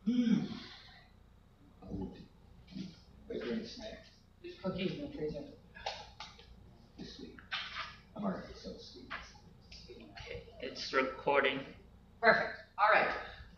Wait, drinks next. There's cookies in the freezer. This week. I'm already so sweet. Okay, it's recording. Perfect. All right.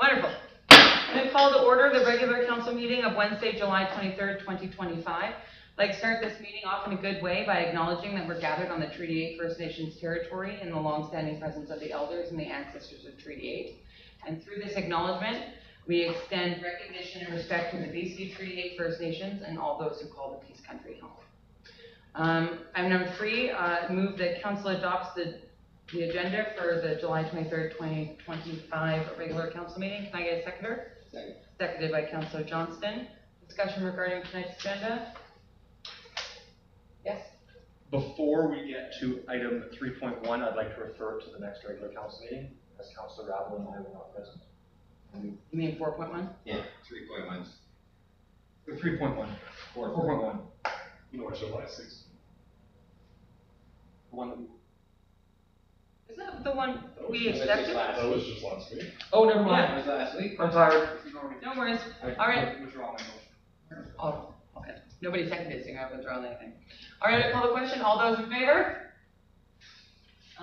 Wonderful. I'm going to call to order the regular council meeting of Wednesday, July 23rd, 2025. I'd like to start this meeting off in a good way by acknowledging that we're gathered on the Treaty 8 First Nations territory in the long-standing presence of the elders and the ancestors of Treaty 8. And through this acknowledgement, we extend recognition and respect to the BC Treaty 8 First Nations and all those who call the Peace Country home. Item number 3, move that council adopts the agenda for the July 23rd, 2025 regular council meeting. Can I get a seconder? Second. Seconded by Councillor Johnston. Discussion regarding tonight's agenda? Yes? Before we get to item 3.1, I'd like to refer to the next regular council meeting, as Councillor Rabel and I were not present. You mean 4.1? Yeah, 3.1. 3.1. 4.1. No, it's July 6th. The one that Is that the one we That was accepted? last That was week. just last week. Oh, never That mind. was last week. I'm tired. No worries. I All right. withdraw my motion. Oh, okay. Nobody seconded, so I withdraw anything. All right, I call the question. All those in favor?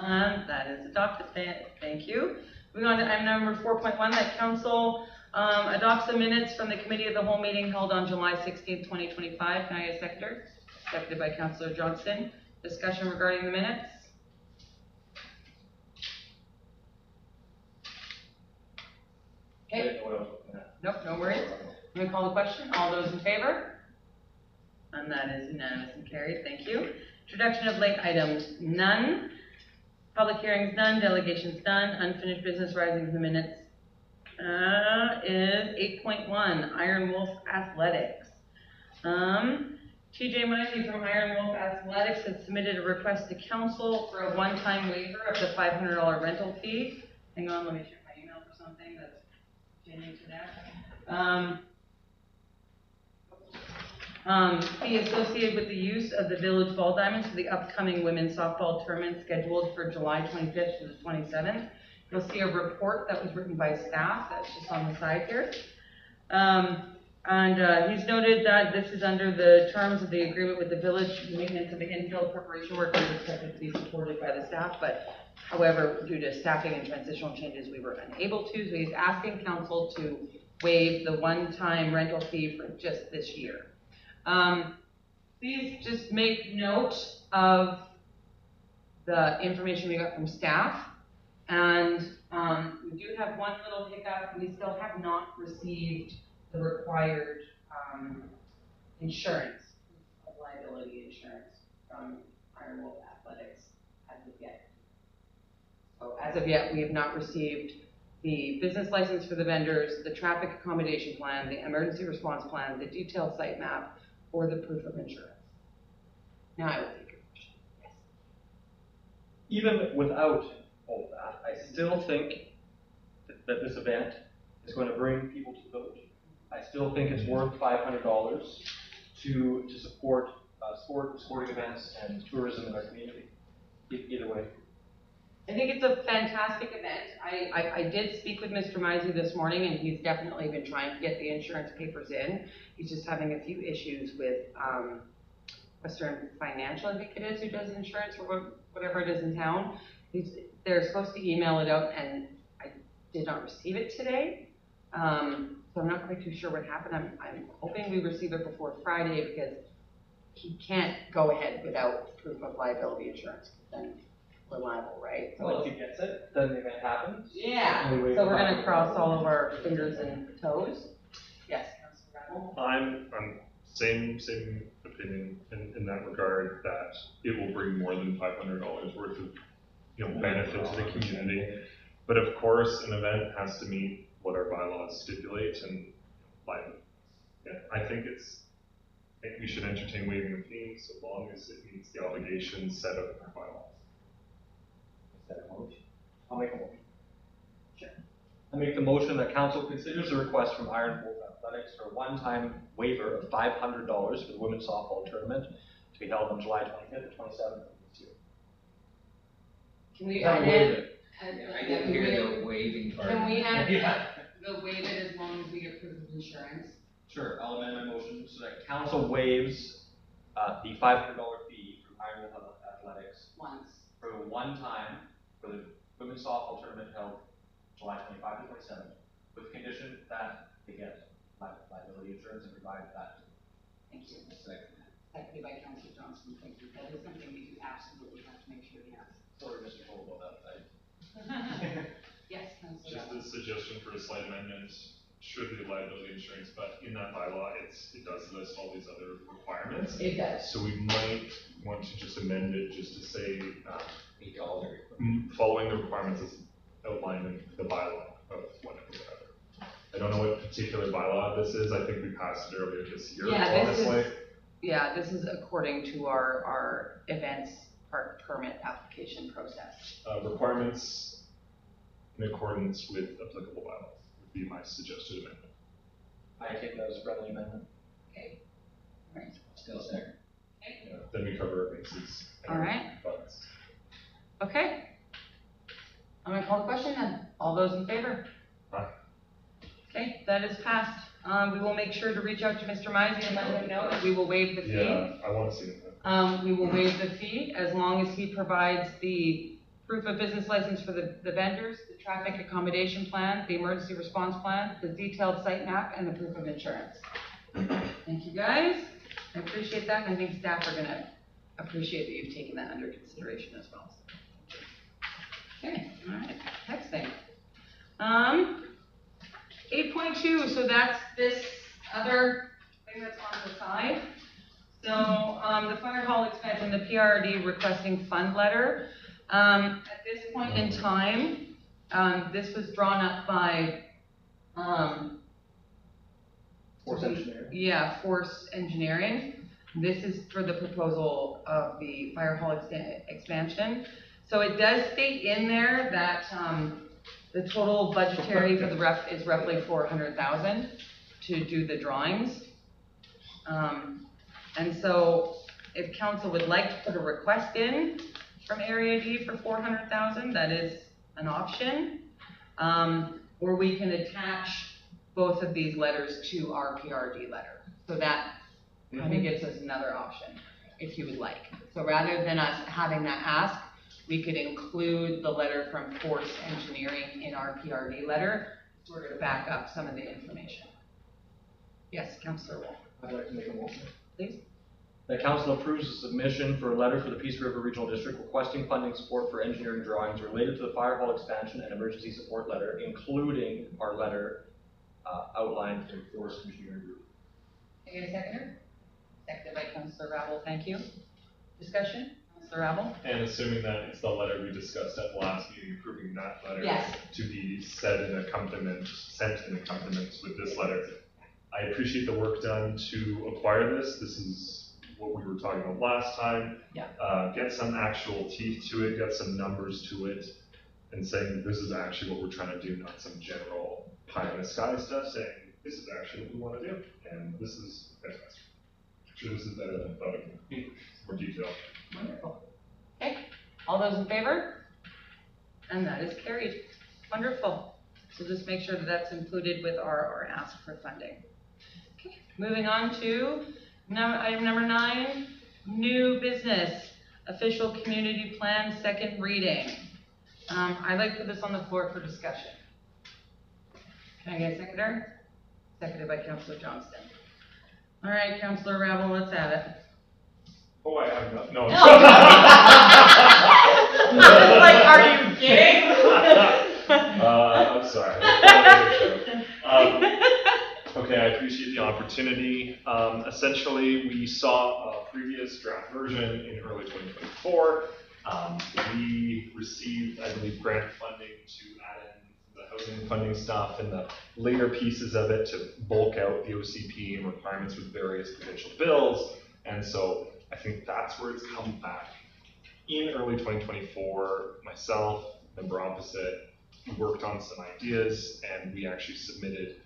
That is adopted. Thank you. Moving on to item number 4.1, that council adopts the minutes from the committee of the whole meeting held on July 16th, 2025. Can I get a seconder? Seconded by Councillor Johnston. Discussion regarding the minutes? I Okay. didn't know what I was looking at. Nope, no worries. I'm going to call the question. All those in favor? And that is unanimous and carried. Thank you. Introduction of late items, none. Public hearings, none. Delegations, none. Unfinished business rising to the minutes is 8.1, Iron Wolf Athletics. TJ Miley from Iron Wolf Athletics has submitted a request to council for a one-time waiver of the $500 rental fee. Hang on, let me check my email for something that's pertaining to that. Fee associated with the use of the Village Ball Diamonds for the upcoming women's softball tournament scheduled for July 25th to the 27th. You'll see a report that was written by staff that's just on the side here. He's noted that this is under the terms of the agreement with the village. Maintenance of the infield preparation work is expected to be supported by the staff, but however, due to staffing and transitional changes, we were unable to. So he's asking council to waive the one-time rental fee for just this year. Please just make note of the information we got from staff. And we do have one little hiccup. We still have not received the required insurance, liability insurance from Iron Wolf Athletics as of yet. So as of yet, we have not received the business license for the vendors, the traffic accommodation plan, the emergency response plan, the detailed site map, or the proof of insurance. Now I will take your question. Yes. Even without all of that, I still think that this event is going to bring people to the village. I still think it's worth $500 to support sporting events and tourism in our community. Either way. I think it's a fantastic event. I did speak with Mr. Misey this morning, and he's definitely been trying to get the insurance papers in. He's just having a few issues with Western Financial, I think it is, who does insurance or whatever it is in town. They're supposed to email it out, and I did not receive it today. So I'm not quite too sure what happened. I'm hoping we receive it before Friday because he can't go ahead without proof of liability insurance. Then we're liable, right? So Well, if he gets it, then the event happens. yeah. So we're going to cross all of our fingers and toes. Yes, Councilor Rebel. I'm same opinion in that regard, that it will bring more than $500 worth of benefit to the community. But of course, an event has to meet what our bylaws stipulate, and I think we should entertain waiving the fee so long as it meets the obligations set out in our bylaws. Is that a motion? I'll make a motion. Sure. I make the motion that council considers a request from Iron Wolf Athletics for a one-time waiver of $500 for the women's softball tournament to be held on July 25th and 27th of this year. Can we Can add we waive it? it? I didn't hear the waving part. Can we add Yeah. the waive it as long as we get proof of insurance. Sure, I'll amend my motion so that council waives the $500 fee for Ironwood Athletics Once. for one time for the women's softball tournament held July 25 to 27, with condition that they get liability insurance and provide that. Thank you. Seconded by Councilor Johnston. Thank you. That is something we do absolutely have to make sure we have. Sorry, Mr. Cole, about that. Yes, Councilor. Just a suggestion for a slight amendment, should be liability insurance, but in that bylaw, it does list all these other requirements. It does. So we might want to just amend it just to say, $8. following the requirements as outlined in the bylaw of whatever. I don't know what particular bylaw this is, I think we passed it earlier this year, Yeah, honestly. This is according to our events park permit application process. Requirements in accordance with applicable bylaws would be my suggested amendment. I take that as a friendly amendment. Okay. All right. Still second. Yeah, then we cover our bases. All right. But Okay. I'm gonna call the question then. All those in favor? Aye. Okay, that is passed. We will make sure to reach out to Mr. Misey and let him know that we will waive the fee. yeah, I want to see that. We will waive the fee as long as he provides the proof of business license for the vendors, the traffic accommodation plan, the emergency response plan, the detailed site map, and the proof of insurance. Thank you, guys. I appreciate that, and I think staff are gonna appreciate that you've taken that under consideration as well. Okay, all right, next thing. 8.2, so that's this other thing that's on the side. So, the fire hall expansion, the PRD requesting fund letter. At this point in time, this was drawn up by, Force engineer. yeah, Force Engineering. This is for the proposal of the fire hall expansion. So it does state in there that, the total budgetary for the ref is roughly 400,000 to do the drawings. And so if council would like to put a request in from Area D for 400,000, that is an option. Or we can attach both of these letters to our PRD letter. So that kind of gives us another option, if you would like. So rather than us having that ask, we could include the letter from Force Engineering in our PRD letter, sort of back up some of the information. Yes, Councillor Wolf, I'd like to make a motion. please. That council approves the submission for a letter for the Peace River Regional District requesting funding support for engineering drawings related to the fire hall expansion and emergency support letter, including our letter outlined in Force Engineering Group. Can I get a seconder? Seconded by Councillor Rabble, thank you. Discussion, Councillor Rabble? And assuming that it's the letter we discussed at the last meeting, approving that letter Yes. to be said in accompaniment, sent in accompaniment with this letter. I appreciate the work done to acquire this. This is what we were talking about last time. Yeah. Get some actual teeth to it, get some numbers to it, and saying that this is actually what we're trying to do, not some general pie in the sky stuff, saying this is actually what we want to do, and this is fantastic. Sure, this is better than I thought it would be. More detail. Wonderful. Okay, all those in favor? And that is carried. Wonderful. So just make sure that that's included with our ask for funding. Okay, moving on to item number 9, new business, official community plan, second reading. I'd like to put this on the floor for discussion. Can I get a seconder? Seconded by Councillor Johnston. All right, Councillor Rabble, let's have it. Oh, I have not. No. Like, are you kidding? I'm sorry. Okay, I appreciate the opportunity. Essentially, we saw a previous draft version in early 2024. We received, I believe, grant funding to add in the housing funding stuff and the later pieces of it to bulk out the OCP and requirements with various provincial bills. And so I think that's where it's come back. In early 2024, myself, member opposite, we worked on some ideas and we actually submitted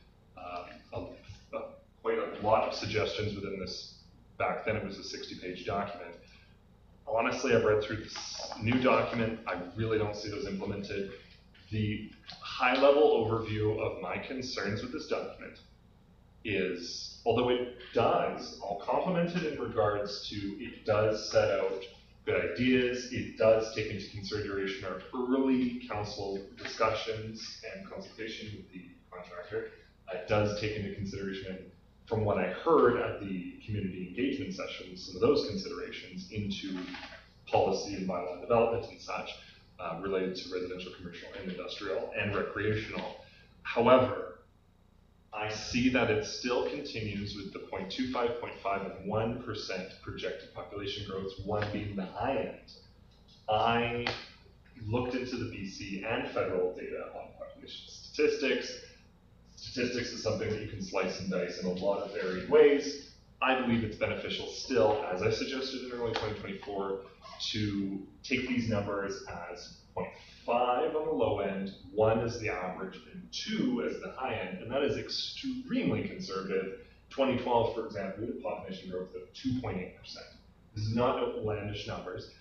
quite a lot of suggestions within this. Back then it was a 60-page document. Honestly, I've read through this new document. I really don't see those implemented. The high-level overview of my concerns with this document is, although it does, I'll compliment it in regards to, it does set out good ideas, it does take into consideration our early council discussions and consultation with the contractor. It does take into consideration, from what I heard at the community engagement sessions, some of those considerations into policy and bylaw development and such, related to residential, commercial, and industrial, and recreational. However, I see that it still continues with the 0.25, 0.5, and 1% projected population growth, 1 being the high end. I looked into the BC and federal data on population statistics. Statistics is something that you can slice and dice in a lot of varied ways. I believe it's beneficial still, as I suggested in early 2024, to take these numbers as 0.5 on the low end, 1 as the average, and 2 as the high end, and that is extremely conservative. 2012, for example, we had a population growth of 2.8%. This is not outlandish numbers.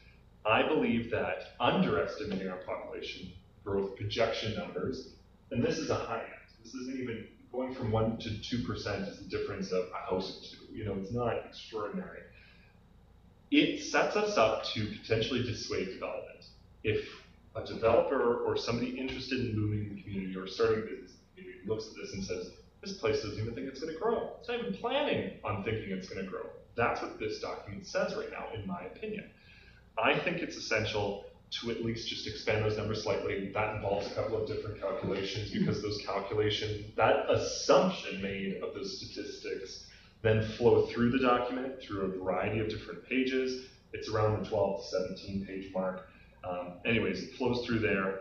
I believe that underestimating our population growth projection numbers, and this is a high end. This isn't even going from 1 to 2% is the difference of a house or two. You know, it's not extraordinary. It sets us up to potentially dissuade development. If a developer or somebody interested in moving in the community or starting a business in the community looks at this and says, this place doesn't even think it's going to grow. It's not even planning on thinking it's going to grow. That's what this document says right now, in my opinion. I think it's essential to at least just expand those numbers slightly. That involves a couple of different calculations, because those calculations, that assumption made of those statistics then flow through the document through a variety of different pages. It's around the 12 to 17 page mark. Anyways, it flows through there.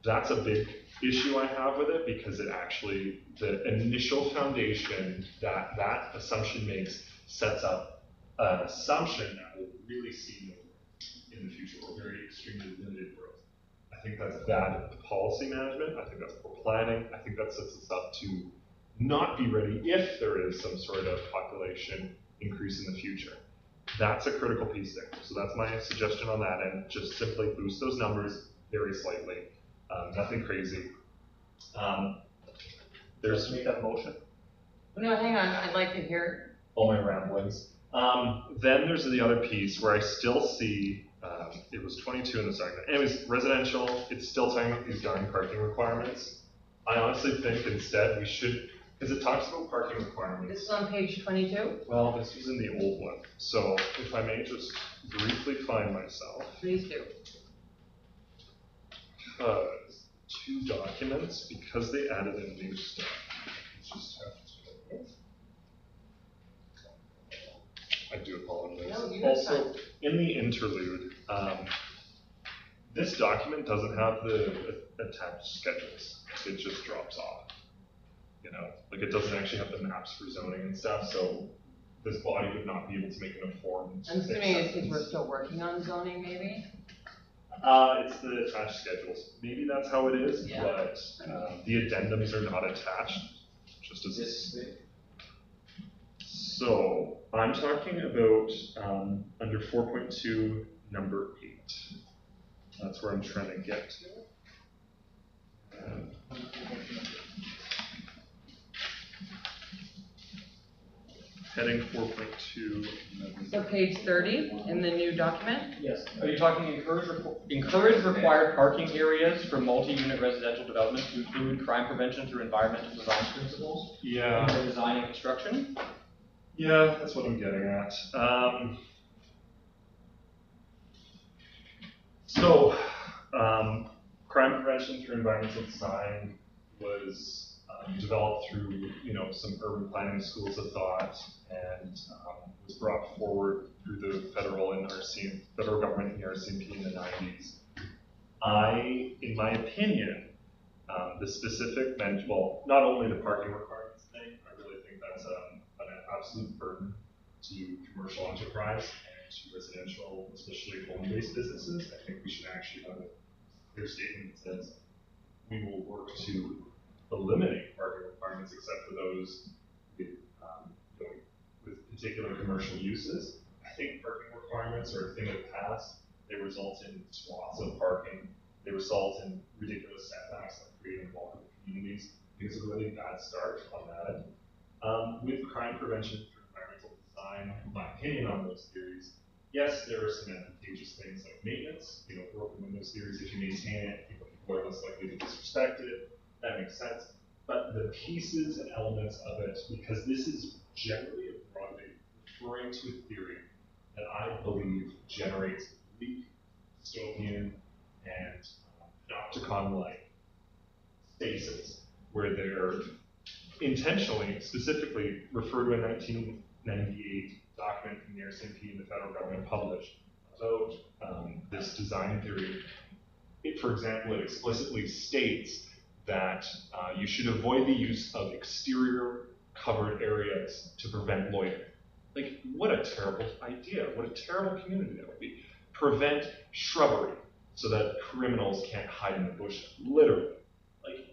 That's a big issue I have with it, because it actually, the initial foundation that that assumption makes sets up an assumption that will really see no growth in the future, or very extremely limited growth. I think that's bad policy management. I think that's poor planning. I think that sets us up to not be ready if there is some sort of population increase in the future. That's a critical piece there. So that's my suggestion on that end. Just simply boost those numbers very slightly. Nothing crazy. There's make that motion. No, hang on, I'd like to hear. All my ramblings. Then there's the other piece where I still see, it was 22 in the second. Anyways, residential, it's still talking about these darn parking requirements. I honestly think instead we should, because it talks about parking requirements. This is on page 22? Well, this was in the old one. So if I may just briefly find myself. Please do. Two documents, because they added in new stuff. Let's just have to. I do apologize. No, you're also, fine. in the interlude, this document doesn't have the attached schedules. It just drops off. You know, like it doesn't actually have the maps for zoning and stuff, so this body would not be able to make an informed. I'm assuming it's because we're still working on zoning, maybe? It's the attached schedules. Maybe that's how it is, Yeah. but the addendums are not attached, just as This big. So I'm talking about under 4.2, number 8. That's where I'm trying to get to. Heading 4.2. So page 30 in the new document? Yes. Are you talking encourage required parking areas for multi-unit residential development to include crime prevention through environmental design principles? Yeah. In design and construction? Yeah, that's what I'm getting at. Crime prevention through environmental design was developed through, some urban planning schools of thought, and was brought forward through the federal government and RCMP in the 90s. In my opinion, the specific not only the parking requirements thing, I really think that's an absolute burden to commercial enterprise and to residential, especially home-based businesses. I think we should actually have a clear statement that says we will work to eliminate parking requirements except for those with particular commercial uses. I think parking requirements are a thing of the past. They result in swaths of parking. They result in ridiculous setbacks that create involvement communities. I think it's a really bad start on that. With crime prevention through environmental design, my opinion on those theories, yes, there are some advantageous things like maintenance, broken windows theories, if you maintain it, people are less likely to disrespect it, that makes sense. But the pieces and elements of it, because this is generally a broadly referring to a theory that I believe generates bleak, dystopian, and panopticon-like spaces where they're intentionally, specifically refer to a 1998 document from the RCMP and the federal government published about this design theory. For example, it explicitly states that you should avoid the use of exterior covered areas to prevent loitering. Like, what a terrible idea. What a terrible community that would be. Prevent shrubbery so that criminals can't hide in the bush, literally. Like,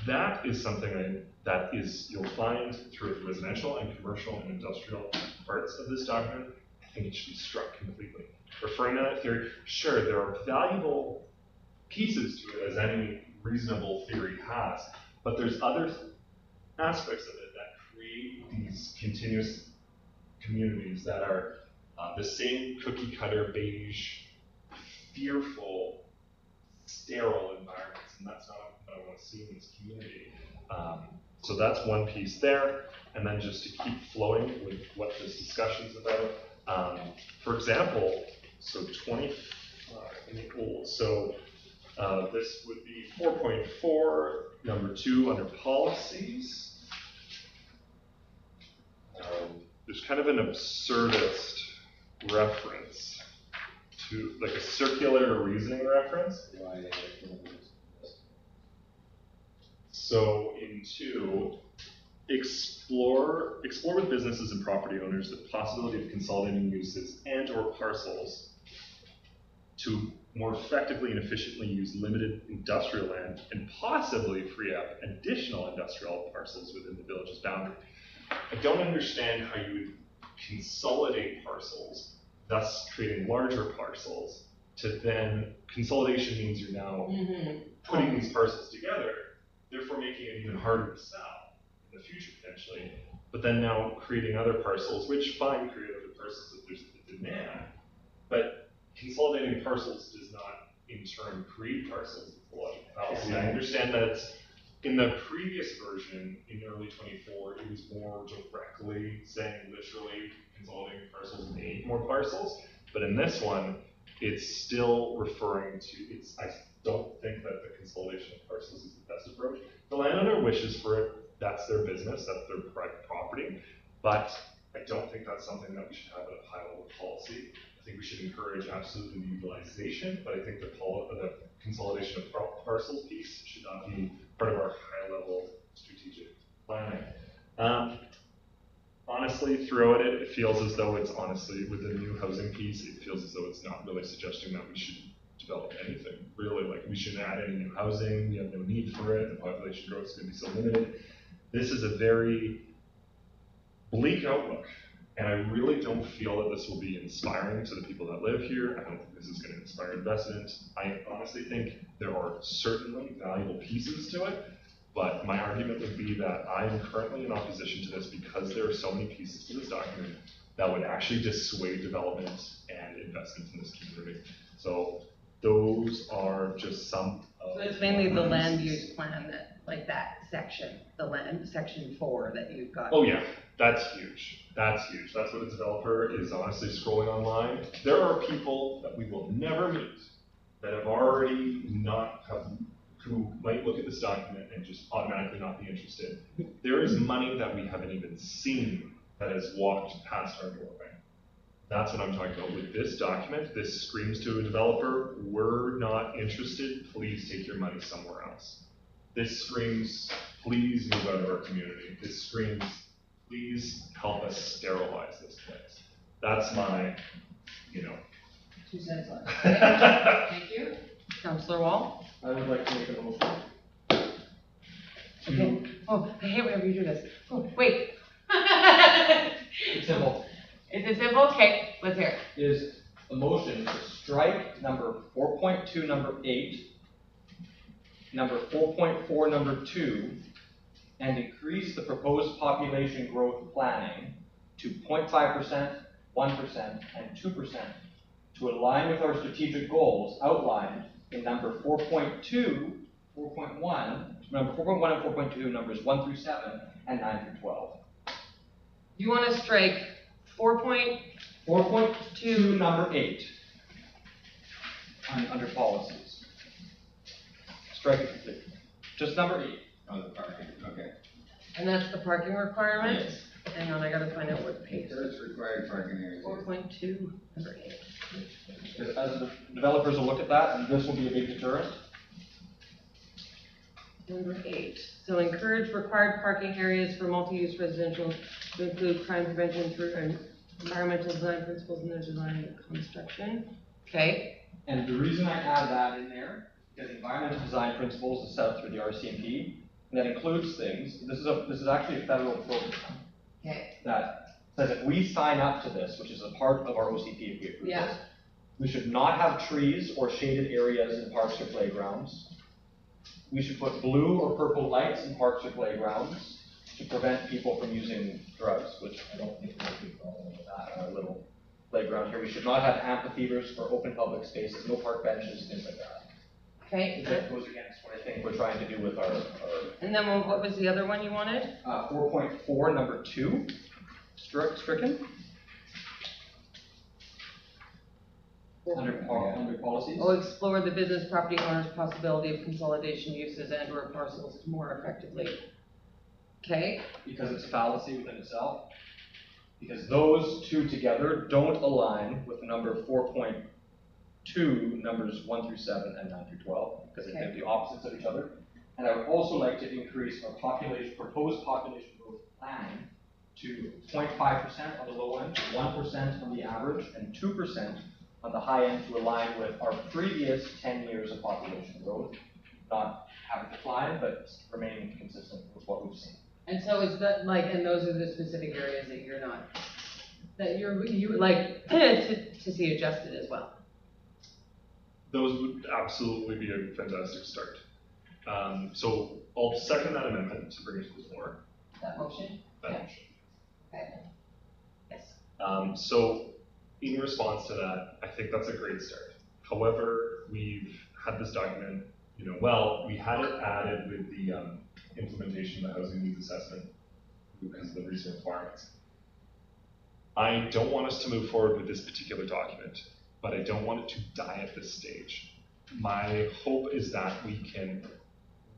that is something that you'll find through residential and commercial and industrial parts of this document. I think it should be struck completely. Referring to that theory, sure, there are valuable pieces to it, as any reasonable theory has, but there's other aspects of it that create these continuous communities that are the same cookie cutter, beige, fearful, sterile environments, and that's not what I want to see in this community. So that's one piece there, and then just to keep flowing with what this discussion's about. For example, so 25 in the old, so this would be 4.4, number 2 under policies. There's kind of an absurdist reference to, like a circular reasoning reference. So in 2, explore with businesses and property owners the possibility of consolidating uses and or parcels to more effectively and efficiently use limited industrial land and possibly free up additional industrial parcels within the village's boundary. I don't understand how you would consolidate parcels, thus creating larger parcels, to then, consolidation means you're now putting these parcels together, therefore making it even harder to sell in the future potentially, but then now creating other parcels, which fine, create other parcels if there's a demand, but consolidating parcels does not in turn create parcels. It's a logical fallacy. I understand that in the previous version, in early 24, it was more directly saying literally consolidating parcels made more parcels, but in this one, it's still referring to, I don't think that the consolidation of parcels is the best approach. The landowner wishes for it, that's their business, that's their private property, but I don't think that's something that we should have at a high level policy. I think we should encourage absolute utilization, but I think the consolidation of parcels piece should not be part of our high-level strategic planning. Honestly, throughout it, it feels as though it's honestly, with the new housing piece, it feels as though it's not really suggesting that we should develop anything. Really, like, we shouldn't add any new housing, we have no need for it, the population growth is going to be so limited. This is a very bleak outlook. And I really don't feel that this will be inspiring to the people that live here. I don't think this is going to inspire investment. I honestly think there are certainly valuable pieces to it, but my argument would be that I am currently in opposition to this because there are so many pieces to this document that would actually dissuade development and investment in this community. So those are just some of So it's mainly the land use plan that, like that section, the land, section 4 that you've got. Oh yeah, that's huge. That's huge. That's what a developer is honestly scrolling online. There are people that we will never meet that have already who might look at this document and just automatically not be interested. There is money that we haven't even seen that has walked past our doorway. That's what I'm talking about. With this document, this screams to a developer, we're not interested, please take your money somewhere else. This screams, please move out of our community. This screams, please help us sterilize this place. That's my, 2 cents on it. Thank you. Councillor Wall? I would like to make a motion. Okay. Oh, I hate whenever you do this. Oh, wait. It's simple. Is it simple? Okay, let's hear it. Is a motion to strike number 4.2, number 8, number 4.4, number 2, and increase the proposed population growth planning to 0.5%, 1%, and 2% to align with our strategic goals outlined in number 4.2, 4.1, number 4.1 and 4.2, numbers 1 through 7, and 9 through 12. You want to strike 4.2, number 8, under policies. Strike it completely. Just number 8. Oh, the parking, okay. and that's the parking requirement? Yes. Hang on, I gotta find out what page. There's required parking areas. 4.2, number 8. Because as the developers will look at that, and this will be a big deterrent. Number 8, so encourage required parking areas for multi-use residential to include crime prevention through environmental design principles in their design and construction. Okay, And the reason I add that in there, because environmental design principles is set up through the RCMP, and that includes things, this is actually a federal program okay, that says if we sign up to this, which is a part of our OCP if we approve Yeah. this, we should not have trees or shaded areas in parks or playgrounds. We should put blue or purple lights in parks or playgrounds to prevent people from using drugs, which I don't think there's a big problem with that in our little playground here. We should not have amphitheaters or open public spaces, no park benches, things like that. okay. That goes against what I think we're trying to do with our And then what was the other one you wanted? 4.4, number 2, stricken, under policies. Oh, explore the business property owner's possibility of consolidation uses and or parcels more effectively. Okay, Because it's a fallacy within itself. Because those two together don't align with number 4.2, numbers 1 through 7 and 9 through 12, because Okay. they're the opposites of each other. And I would also like to increase our proposed population growth planning to 0.5% on the low end, 1% on the average, and 2% on the high end to align with our previous 10 years of population growth. Not have a decline, but remain consistent with what we've seen. and so is that like, and those are the specific areas that you're not, that you would like to see adjusted as well? Those would absolutely be a fantastic start. So I'll second that amendment to bring it to the floor. That motion? That Okay. motion. Okay. Yes. So in response to that, I think that's a great start. However, we've had this document, we had it added with the implementation of the housing needs assessment because of the recent requirements. I don't want us to move forward with this particular document, but I don't want it to die at this stage. My hope is that we can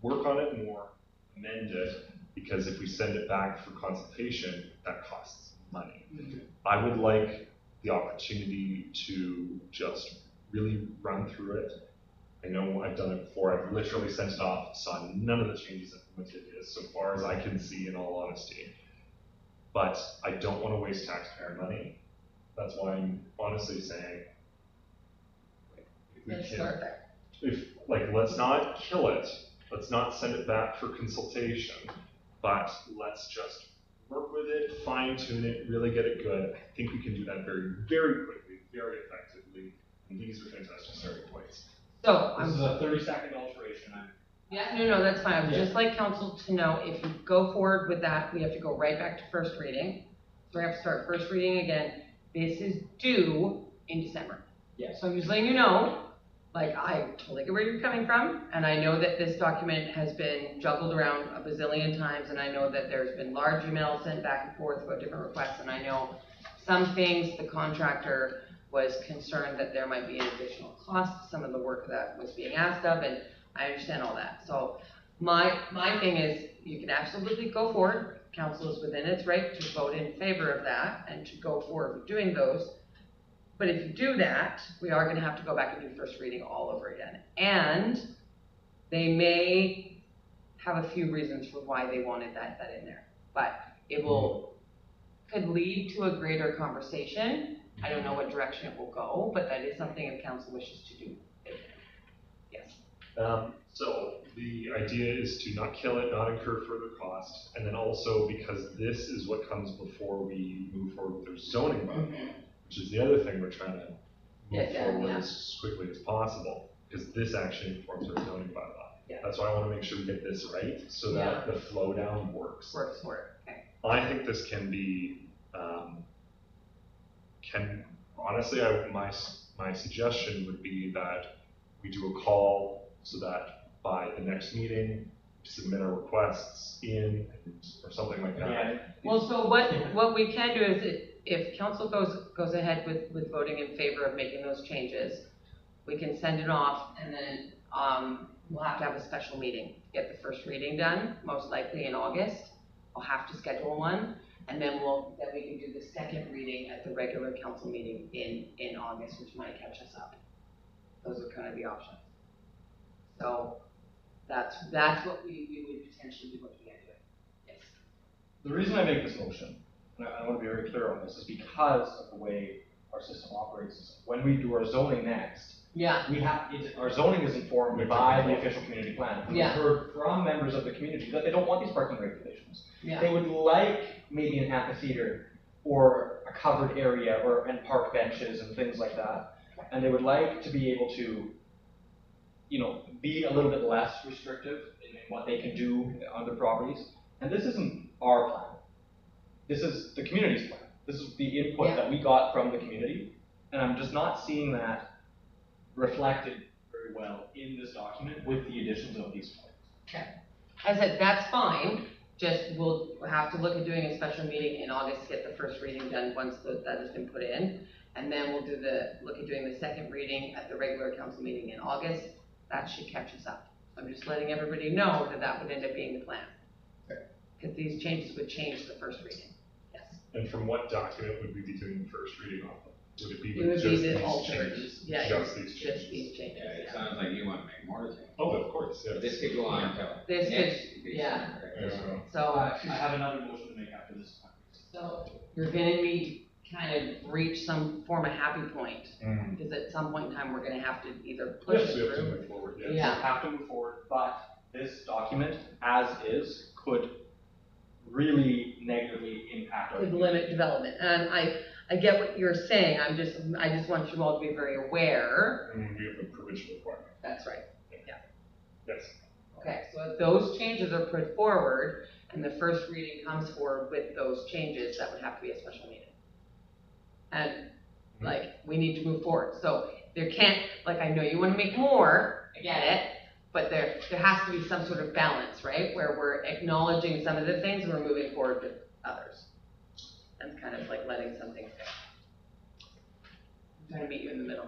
work on it more, amend it, because if we send it back for consultation, that costs money. I would like the opportunity to just really run through it. I know I've done it before. I've literally sent it off, saw none of the changes implemented so far as I can see, in all honesty. But I don't want to waste taxpayer money. That's why I'm honestly saying, if we Let's can- start there. let's not kill it. Let's not send it back for consultation, but let's just work with it, fine tune it, really get it good. I think we can do that very, very quickly, very effectively, and these are fantastic starting points. So, This is I'm, a 30-second alteration. yeah, no, that's fine. I would Yeah. just like council to know, if you go forward with that, we have to go right back to first reading. So we have to start first reading again. This is due in December. Yes. So I'm just letting you know, I totally get where you're coming from, and I know that this document has been juggled around a bazillion times, and I know that there's been large emails sent back and forth about different requests, and I know some things the contractor was concerned that there might be an additional cost, some of the work that was being asked of, and I understand all that. So my thing is, you can absolutely go forward. Council is within its right to vote in favor of that and to go forward with doing those. But if you do that, we are gonna have to go back and do first reading all over again. And they may have a few reasons for why they wanted that in there. But it could lead to a greater conversation. I don't know what direction it will go, but that is something if council wishes to do. Yes. So the idea is to not kill it, not incur further cost, and then also because this is what comes before we move forward with our zoning bylaw, which is the other thing we're trying to move forward Yeah. as quickly as possible, because this actually informs our zoning bylaw. Yeah. That's why I wanna make sure we get this right, so that the flow down works. Works for it, okay. I think this can be, honestly, my suggestion would be that we do a call so that by the next meeting, submit our requests in, or something like that. Yeah. Well, so what we can do is if council goes ahead with voting in favor of making those changes, we can send it off and then, we'll have to have a special meeting to get the first reading done, most likely in August. I'll have to schedule one, and then we can do the second reading at the regular council meeting in August, which might catch us up. Those are kind of the options. So that's what we would potentially be looking at doing. Yes. The reason I make this motion, and I want to be very clear on this, is because of the way our system operates. When we do our zoning next, Yeah. our zoning is informed by the official community plan. And Yeah. we've heard from members of the community that they don't want these parking regulations. Yeah. They would like maybe an amphitheater or a covered area and park benches and things like that. And they would like to be able to, be a little bit less restrictive in what they can do on their properties. And this isn't our plan. This is the community's plan. This is the input that we got from the community. And I'm just not seeing that reflected very well in this document with the additions of these points. Okay. I said, that's fine, just we'll have to look at doing a special meeting in August to get the first reading done once that has been put in. And then we'll look at doing the second reading at the regular council meeting in August. That should catch us up. I'm just letting everybody know that would end up being the plan. Because these changes would change the first reading. Yes. And from what document would we be doing the first reading off of? Would it be It would just be these the changes? alterations, yeah, Just these changes? just these changes, Yeah, it yeah. sounds like you want to make more changes. Oh, of course, yes. This could go on until This next could- week's yeah. meeting, right? Yeah. So, I have another motion to make after this. so you're gonna kind of reach some form of happy point, Mm. because at some point in time, we're gonna have to either push Yes, we it have to through. move forward, yes. Yeah. We have to move forward, but this document, as is, could really negatively impact our. Could limit development, and I get what you're saying, I just want you all to be very aware. And we have a provincial requirement, That's right. yes. Okay, so if those changes are put forward, and the first reading comes forward with those changes, that would have to be a special meeting. And, we need to move forward, so there can't, I know you wanna make more, I get it, but there has to be some sort of balance, right? Where we're acknowledging some of the things and we're moving forward with others. And kind of letting some things go. I'm trying to meet you in the middle.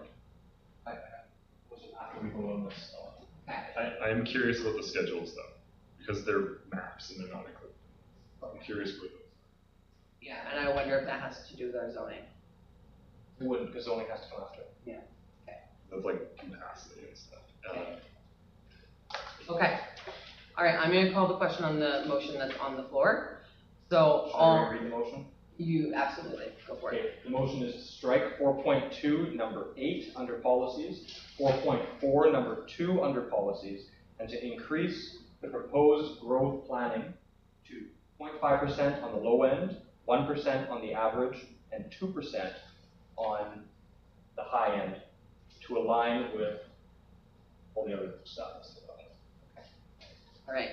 After we vote on this, Okay. I am curious about the schedules though, because they're maps and they're not equivalent. I'm curious where those. Yeah, and I wonder if that has to do with our zoning. it wouldn't, because zoning has to come after. That's like capacity and stuff. Okay, all right, I'm gonna call the question on the motion that's on the floor. So, Should I read the motion? you absolutely, go for it. Okay, the motion is to strike 4.2, number 8 under policies, 4.4, number 2 under policies, and to increase the proposed growth planning to 0.5% on the low end, 1% on the average, and 2% on the high end to align with all the other stuff. All right,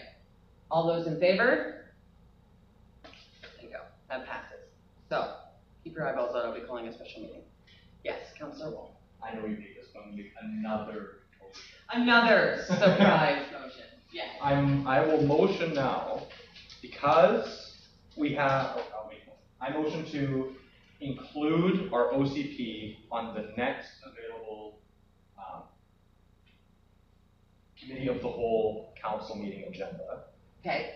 all those in favor? There you go, that passes. So, keep your eyeballs out, I'll be calling a special meeting. Yes, Councilor Wall. I know you made this one, another motion. Another surprise motion, yes. I will motion now, because we have, I motion to include our OCP on the next available committee of the whole council meeting agenda, Okay,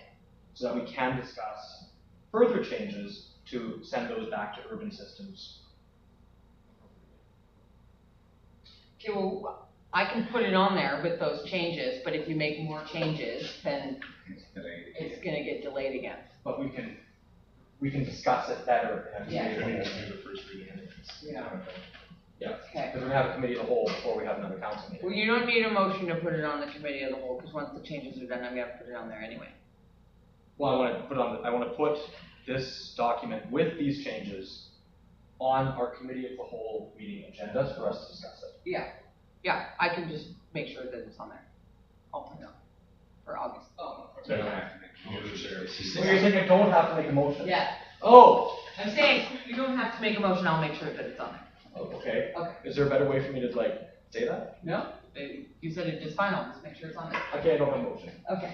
so that we can discuss further changes to send those back to urban systems. okay, well, I can put it on there with those changes, but if you make more changes, then it's gonna get delayed again. But we can discuss it better. in a Yeah. committee We of need the to whole. do the first reading anyways. Yeah, Okay. because we're gonna have a committee of the whole before we have another council meeting. Well, you don't need a motion to put it on the committee of the whole, because once the changes are done, I'm gonna put it on there anyway. Well, I want to put this document with these changes on our committee of the whole meeting agendas for us to discuss it. Yeah, I can just make sure that it's on there. I'll put it on. for August. Oh, so you don't have to make a You're the motion. chair. She So said- you're saying I don't have to make a motion? Yeah, Oh, I'm saying, you don't have to make a motion, I'll make sure that it's on there. okay. Okay. Is there a better way for me to like say that? No? You said it just fine, I'll just make sure it's on there. Okay, I don't have a motion. Okay,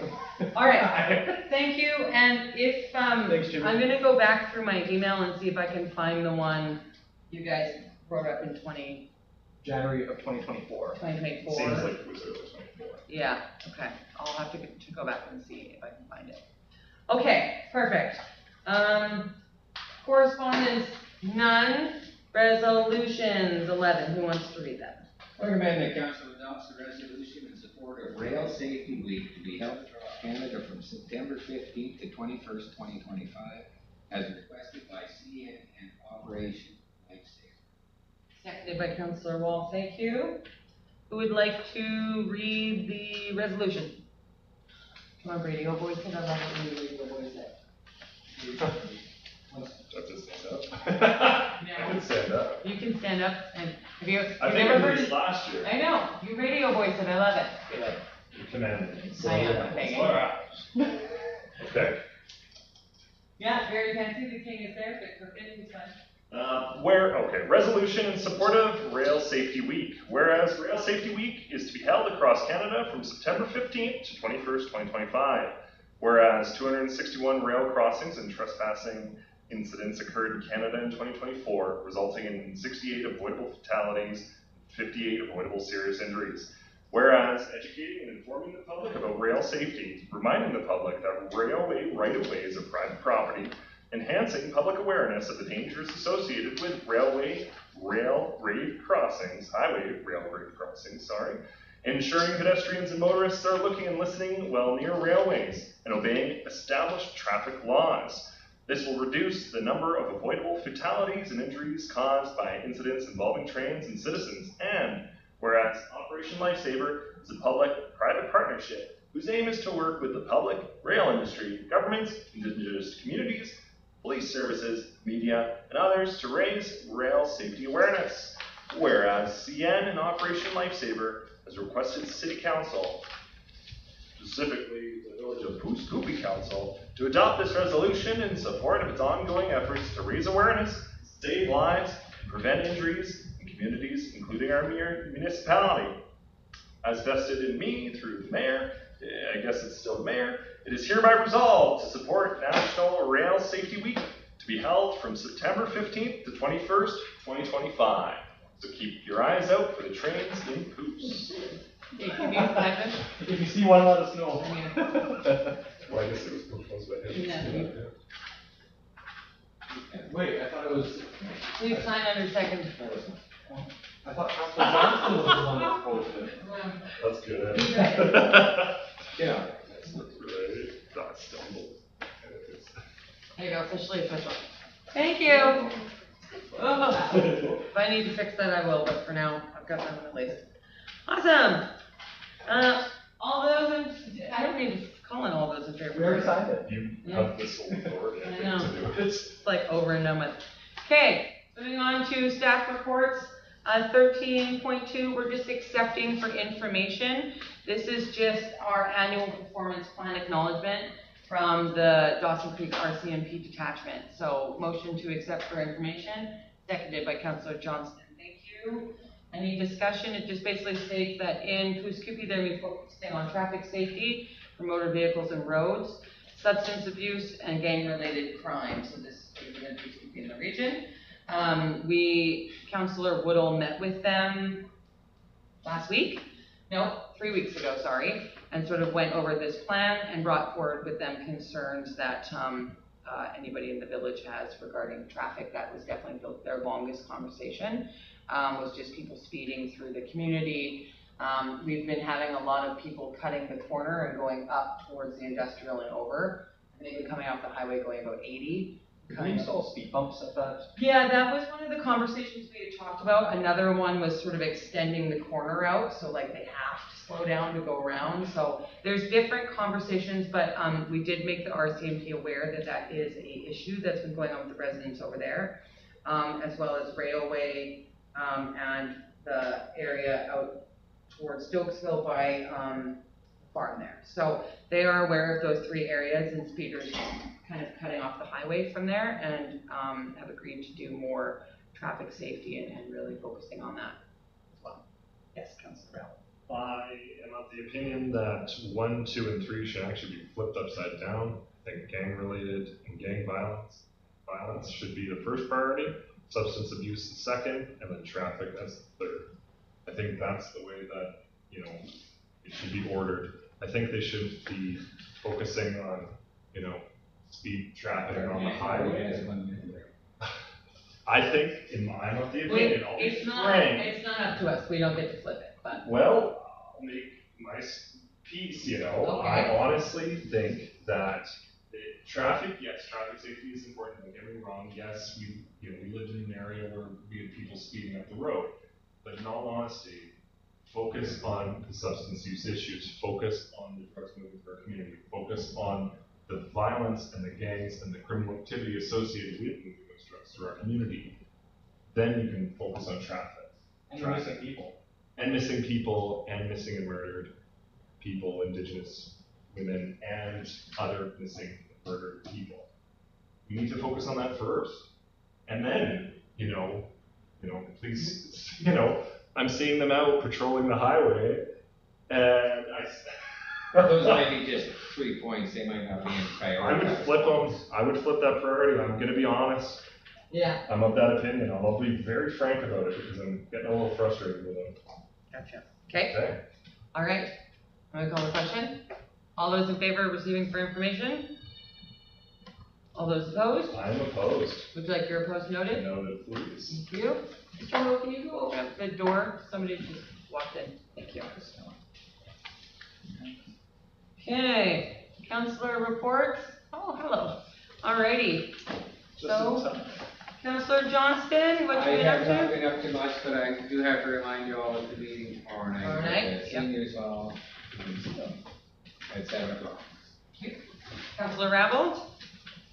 all right, thank you, and if, Thanks, Jimmy. I'm gonna go back through my email and see if I can find the one you guys wrote up in January of 2024. 2024. Seems like it was early 24. Yeah, okay, I'll have to go back and see if I can find it. Okay, perfect. Correspondence, none. Resolutions, 11, who wants to read that? Recommend that council adopts the resolution in support of Rail Safety Week to be held across Canada from September 15th to 21st, 2025, as requested by CN and Operation Lifesaver. Seconded by Councillor Wall, thank you. Who would like to read the resolution? Come on, Brady, oh boy, can I love it when you read the boys there. That's a stand up. I can stand up. You can stand up and, have you, I you've think never I heard did it? this last year. I know, you radio voice it, I love it. You commanded me. I am, Megan. Alright. Okay. Yeah, very fancy, the king is there, but for fitting fun. Resolution in support of Rail Safety Week. Whereas Rail Safety Week is to be held across Canada from September 15th to 21st, 2025. Whereas 261 rail crossings and trespassing incidents occurred in Canada in 2024, resulting in 68 avoidable fatalities, 58 avoidable serious injuries. Whereas educating and informing the public about rail safety, reminding the public that railway right-of-ways are private property, enhancing public awareness of the dangers associated with highway rail grade crossings, ensuring pedestrians and motorists are looking and listening while near railways, and obeying established traffic laws. This will reduce the number of avoidable fatalities and injuries caused by incidents involving trains and citizens, and whereas Operation Lifesaver is a public-private partnership whose aim is to work with the public, rail industry, governments, indigenous communities, police services, media, and others to raise rail safety awareness. Whereas CN and Operation Lifesaver has requested City Council, specifically the Village of Pouce Coupe Council, to adopt this resolution in support of its ongoing efforts to raise awareness, save lives, and prevent injuries in communities, including our municipality. As vested in me through the mayor, I guess it's still the mayor, it is hereby resolved to support National Rail Safety Week to be held from September 15th to 21st, 2025. So keep your eyes out for the trains in Pouce. Okay, can you type it? If you see one, let us know. Well, I guess it was proposed by him. Yeah. Wait, I thought it was. Please sign under second. I thought Councilor Johnston was the one that proposed it. That's good. Yeah. Right. That stumbled. There you go, officially official. Thank you. Oh, if I need to fix that, I will, but for now, I've got that one at least. Awesome. All those I don't need to call in all those in favor. We already signed it. You Yeah. have the sole authority, I I think, know. to do it. It's like over and done with. Okay, moving on to staff reports. 13.2, we're just accepting for information. This is just our annual performance plan acknowledgement from the Dawson Creek RCMP detachment. So motion to accept for information, seconded by Councillor Johnston. Thank you. Any discussion? It just basically states that in Pouce Coupe, they're going to be focusing on traffic safety for motor vehicles and roads, substance abuse, and gang-related crime. So this is in Pouce Coupe in the region. Councillor Woodall met with them last week, no, 3 weeks ago, sorry, and sort of went over this plan and brought forward with them concerns that anybody in the village has regarding traffic. That was definitely their longest conversation, was just people speeding through the community. We've been having a lot of people cutting the corner and going up towards the industrial and over. And they've been coming off the highway going about 80. Can we install speed bumps at that? Yeah, that was one of the conversations we had talked about. Another one was sort of extending the corner out, so like they have to slow down to go around. So there's different conversations, but we did make the RCMP aware that that is a issue that's been going on with the residents over there, as well as railway and the area out towards Stokesville by farm there. So they are aware of those 3 areas, and speeders kind of cutting off the highway from there, and have agreed to do more traffic safety and really focusing on that as well. Yes, Councilor Bell. I am of the opinion that 1, 2, and 3 should actually be flipped upside down. I think gang-related and gang violence should be the first priority, substance abuse the second, and then traffic as the third. I think that's the way that, it should be ordered. I think they should be focusing on, speed traffic on the highway. I think, I'm of the opinion, I'll be frank. It's not up to us, we don't get to flip it, but. Well, I'll make my piece, Okay. I honestly think that traffic safety is important, don't get me wrong. Yes, we lived in an area where we had people speeding up the road. But in all honesty, focus on the substance use issues, focus on the drugs moving through our community, focus on the violence and the gangs and the criminal activity associated with moving those drugs through our community. Then you can focus on traffic. And missing people. And missing people, and missing and murdered people, Indigenous women, and other missing and murdered people. You need to focus on that first. And then, please, I'm seeing them out patrolling the highway, and Those might be just 3 points, they might not be in priority. I would flip that priority. I'm gonna be honest. Yeah. I'm of that opinion. I'll be very frank about it because I'm getting a little frustrated with them. Gotcha. Okay, Okay? all right. I'm gonna call the question. All those in favor of receiving for information? All those opposed? I'm opposed. Would you like your opposed noted? Noted, please. Thank you. Mr. Will, can you go open up the door? Somebody just walked in. Thank you. Okay, councillor reports. Oh, hello. Alrighty. So, Councillor Johnston, what I you been have not up to? been up to much, but I do have to remind you all of the meeting tomorrow night. Tomorrow night, at the yep. Seniors Hall at 7 o'clock. Councillor Rabble?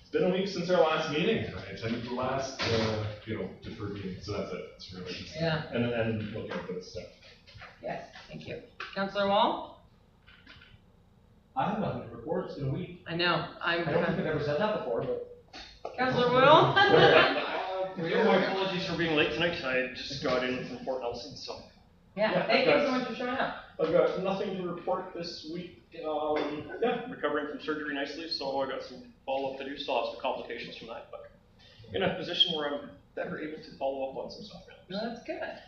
It's been a week since our last meeting. I attended the last, deferred meeting, so that's it. It's really just, Yeah. and looking at this stuff. Yes, thank you. Councillor Wall? I have nothing to report, it's been a week. I know, I don't think I've ever said that before, but. Councillor Will? My apologies for being late tonight. I just got in from Fort Nelson, so. Yeah, thank you so much for showing up. I've got nothing to report this week. Recovering from surgery nicely, so I got some follow-up to do. Still have some complications from that, but in a position where I'm better able to follow up on some stuff now. No, that's good.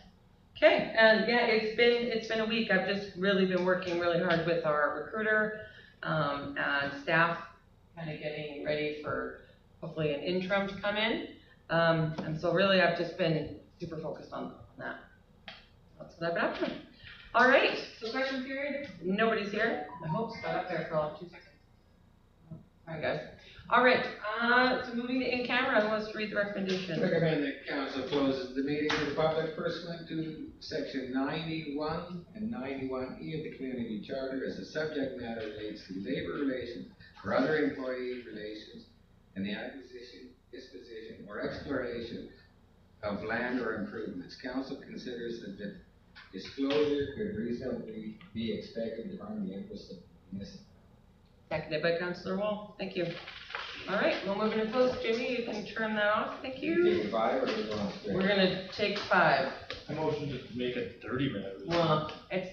Okay, and yeah, it's been a week. I've just really been working really hard with our recruiter, and staff, kind of getting ready for hopefully an interim to come in. And so really I've just been super focused on that. That's what I've been up to. All right, so question period. Nobody's here. I hope got up there for all 2 seconds. All right, guys. All right, so moving to in camera, who wants to read the recommendation? Recommend that council closes the meeting to the public pursuant to section 91 and 91E of the community charter as the subject matter relates to labor relations or other employee relations and the acquisition, disposition, or exploration of land or improvements. Council considers that the disclosure could reasonably be expected to harm the interest of the municipality. Seconded by Councillor Wall. Thank you. All right, we'll move into close. Jimmy, you can turn that off. Thank you. Take 5 or we go on straight? We're gonna take 5. I motion to make it 30 minutes. Well, it's